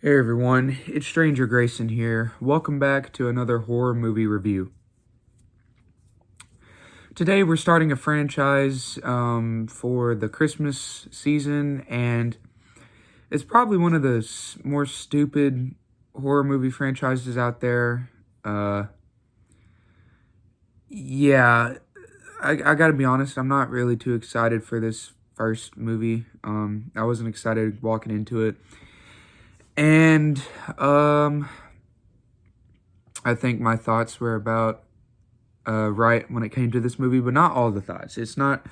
Hey everyone, it's Stranger Grayson here. Welcome back to another horror movie review. Today we're starting a franchise for the Christmas season, and it's probably one of the more stupid horror movie franchises out there. Yeah, I gotta be honest, I'm not really too excited for this first movie. I wasn't excited walking into it. And I think my thoughts were about right when it came to this movie, but not all the thoughts. It's not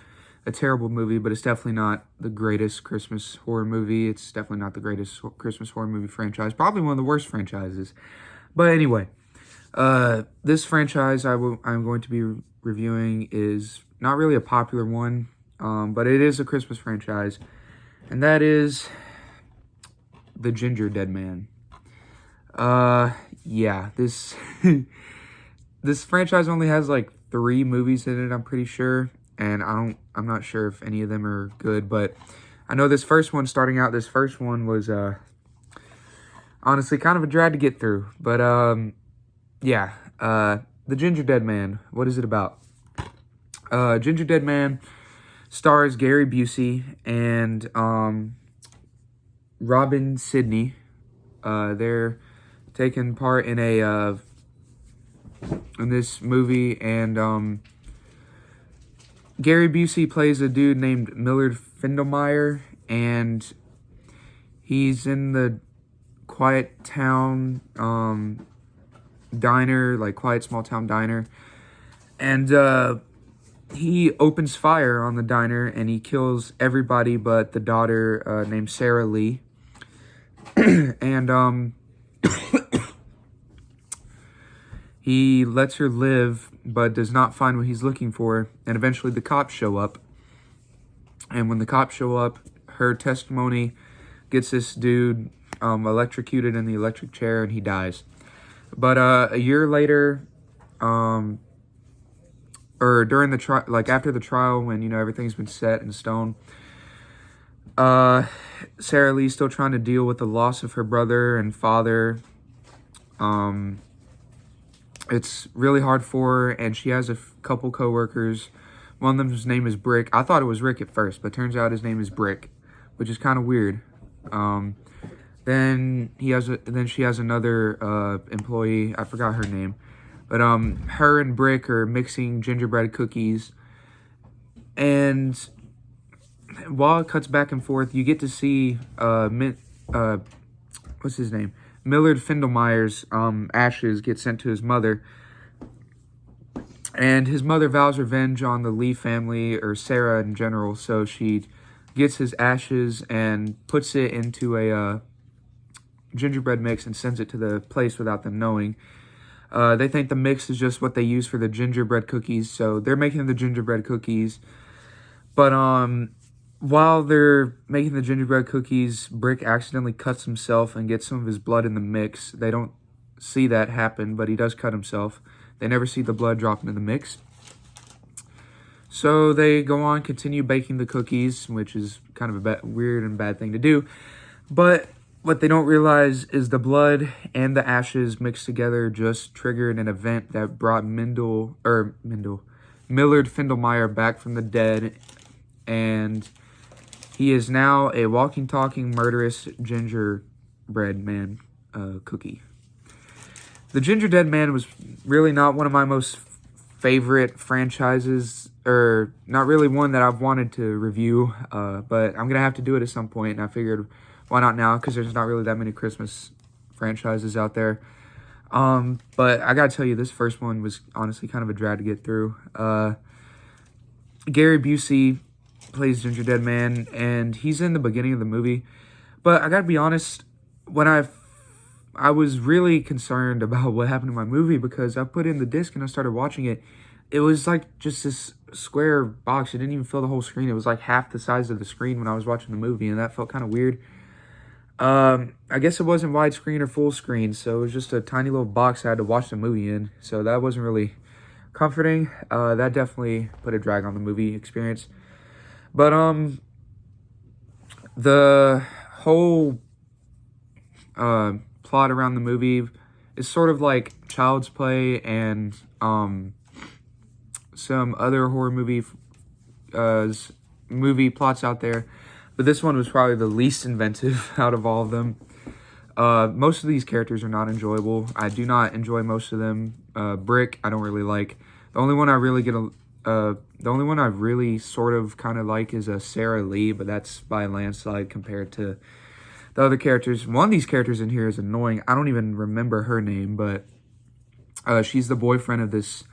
a terrible movie, but it's definitely not the greatest Christmas horror movie. It's definitely not the greatest Christmas horror movie franchise. Probably one of the worst franchises. But anyway, this franchise I'm going to be reviewing is not really a popular one, but it is a Christmas franchise, and that is the Gingerdead Man. Yeah, this this franchise only has like 3 movies in it, I'm pretty sure, and I'm not sure if any of them are good, but I know this first one was honestly kind of a drag to get through. But yeah, the Gingerdead Man. What is it about? Gingerdead Man stars Gary Busey and Robin Sidney. They're taking part in this movie, and Gary Busey plays a dude named Millard Findelmeyer, and he's in the quiet town diner, like quiet small town diner, and he opens fire on the diner and he kills everybody but the daughter named Sarah Lee. And he lets her live, but does not find what he's looking for. And eventually the cops show up. And when the cops show up, her testimony gets this dude electrocuted in the electric chair, and he dies. But a year later, or during the trial, like after the trial, when everything's been set in stone, Sarah Lee's still trying to deal with the loss of her brother and father. It's really hard for her, and she has a couple co-workers. One of them's name is Brick. I thought it was Rick at first, but turns out his name is Brick, which is kind of weird. Then she has another employee. I forgot her name, but her and Brick are mixing gingerbread cookies, and while it cuts back and forth, you get to see what's his name? Millard Findelmeyer's ashes get sent to his mother, and his mother vows revenge on the Lee family, or Sarah in general, so she gets his ashes and puts it into a gingerbread mix and sends it to the place without them knowing. They think the mix is just what they use for the gingerbread cookies, so they're making the gingerbread cookies, but while they're making the gingerbread cookies, Brick accidentally cuts himself and gets some of his blood in the mix. They don't see that happen, but he does cut himself. They never see the blood drop into the mix. So they go on, continue baking the cookies, which is kind of a weird and bad thing to do. But what they don't realize is the blood and the ashes mixed together just triggered an event that brought Millard Findelmeyer back from the dead, and he is now a walking, talking, murderous gingerbread man cookie. The Gingerdead Man was really not one of my most favorite franchises, or not really one that I've wanted to review, but I'm going to have to do it at some point, and I figured, why not now, because there's not really that many Christmas franchises out there. But I got to tell you, this first one was honestly kind of a drag to get through. Gary Busey plays Gingerdead Man, and he's in the beginning of the movie. But I gotta be honest, when I was really concerned about what happened in my movie, because I put in the disc and I started watching it. It was like just this square box. It didn't even fill the whole screen. It was like half the size of the screen when I was watching the movie, and that felt kind of weird. I guess it wasn't widescreen or full screen, so it was just a tiny little box I had to watch the movie in. So that wasn't really comforting. That definitely put a drag on the movie experience. But the whole plot around the movie is sort of like Child's Play and some other horror movie plots out there, but this one was probably the least inventive out of all of them. Most of these characters are not enjoyable. I do not enjoy most of them. Brick, I don't really like. The only one I really sort of kind of like is Sarah Lee, but that's by a landslide compared to the other characters. One of these characters in here is annoying. I don't even remember her name, but she's the boyfriend of this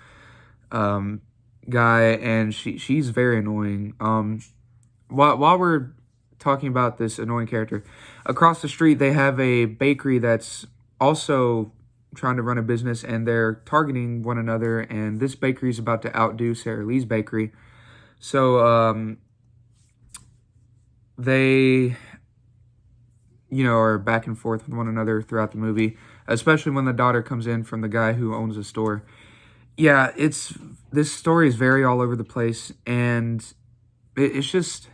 guy, and she's very annoying. While we're talking about this annoying character, across the street they have a bakery that's also trying to run a business, and they're targeting one another, and this bakery is about to outdo Sarah Lee's bakery. So they are back and forth with one another throughout the movie, especially when the daughter comes in from the guy who owns the store. Yeah, this story is very all over the place, and it's just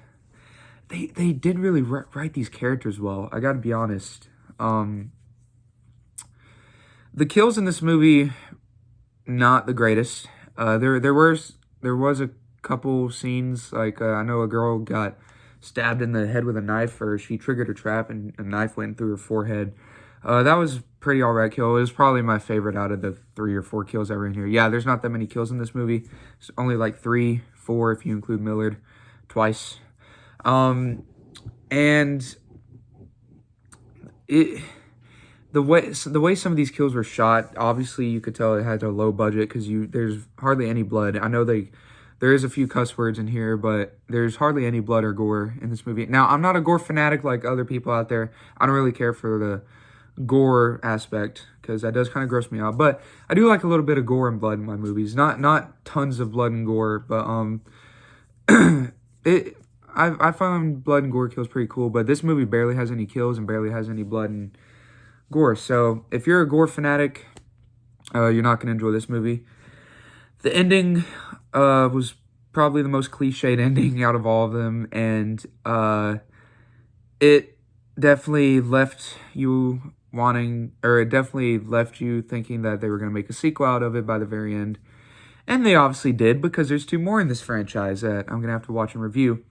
they didn't really write these characters well. I gotta be honest. The kills in this movie, not the greatest. There was a couple scenes, like I know a girl got stabbed in the head with a knife, or she triggered her trap and a knife went through her forehead. That was pretty alright kill. It was probably my favorite out of the 3 or 4 kills ever in here. Yeah, there's not that many kills in this movie. It's only like 3, 4 if you include Millard twice. And the way some of these kills were shot, obviously you could tell it had a low budget because there's hardly any blood. I know there is a few cuss words in here, but there's hardly any blood or gore in this movie. Now, I'm not a gore fanatic like other people out there. I don't really care for the gore aspect because that does kind of gross me out. But I do like a little bit of gore and blood in my movies. Not tons of blood and gore, but I find blood and gore kills pretty cool. But this movie barely has any kills and barely has any blood and gore. So if you're a gore fanatic, you're not going to enjoy this movie. The ending was probably the most cliched ending out of all of them, and it definitely left you thinking that they were going to make a sequel out of it by the very end. And they obviously did, because there's 2 more in this franchise that I'm going to have to watch and review.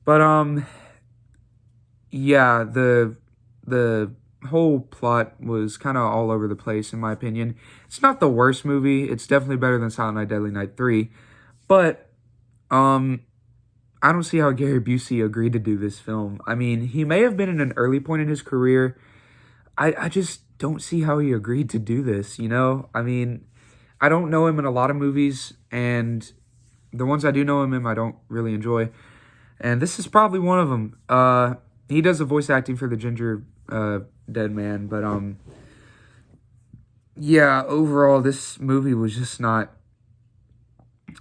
But yeah, the whole plot was kind of all over the place, in my opinion. It's not the worst movie. It's definitely better than Silent Night, Deadly Night 3. But I don't see how Gary Busey agreed to do this film. I mean, he may have been in an early point in his career. I just don't see how he agreed to do this, I mean, I don't know him in a lot of movies, and the ones I do know him in, I don't really enjoy. And this is probably one of them. He does the voice acting for the Gingerdead man, but yeah, overall, this movie was just not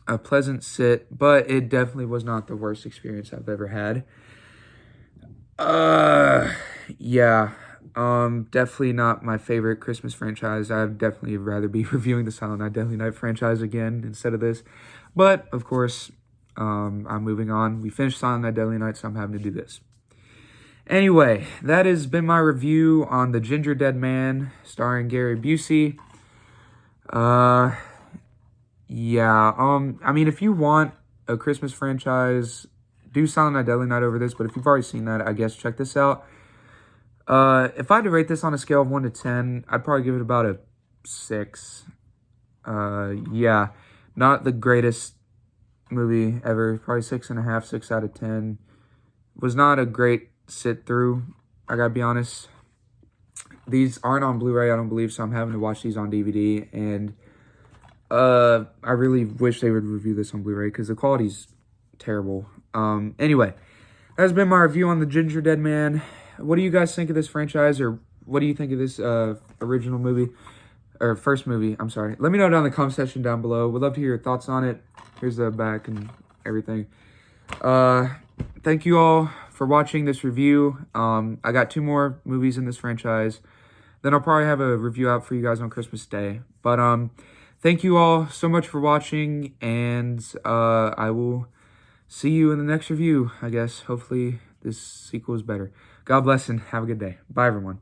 a pleasant sit, but it definitely was not the worst experience I've ever had. Yeah, definitely not my favorite Christmas franchise. I'd definitely rather be reviewing the Silent Night, Deadly Night franchise again instead of this. But, of course, I'm moving on. We finished Silent Night, Deadly Night, so I'm having to do this. Anyway, that has been my review on The Gingerdead Man, starring Gary Busey. Yeah, I mean, if you want a Christmas franchise, do Silent Night, Deadly Night over this, but if you've already seen that, I guess check this out. If I had to rate this on a scale of 1 to 10, I'd probably give it about a 6. Yeah, not the greatest movie ever, probably 6.5, 6 out of 10. Was not a great sit through, I gotta be honest. These aren't on Blu-ray, I don't believe, so I'm having to watch these on DVD, and I really wish they would review this on Blu-ray because the quality's terrible. Anyway, that has been my review on The Gingerdead Man. What do you guys think of this franchise, or what do you think of this original movie, or first movie, I'm sorry. Let me know down in the comment section down below. Would love to hear your thoughts on it. Here's the back and everything. Thank you all for watching this review. I got 2 more movies in this franchise. Then I'll probably have a review out for you guys on Christmas Day. But thank you all so much for watching, and I will see you in the next review, I guess. Hopefully this sequel is better. God bless and have a good day. Bye, everyone.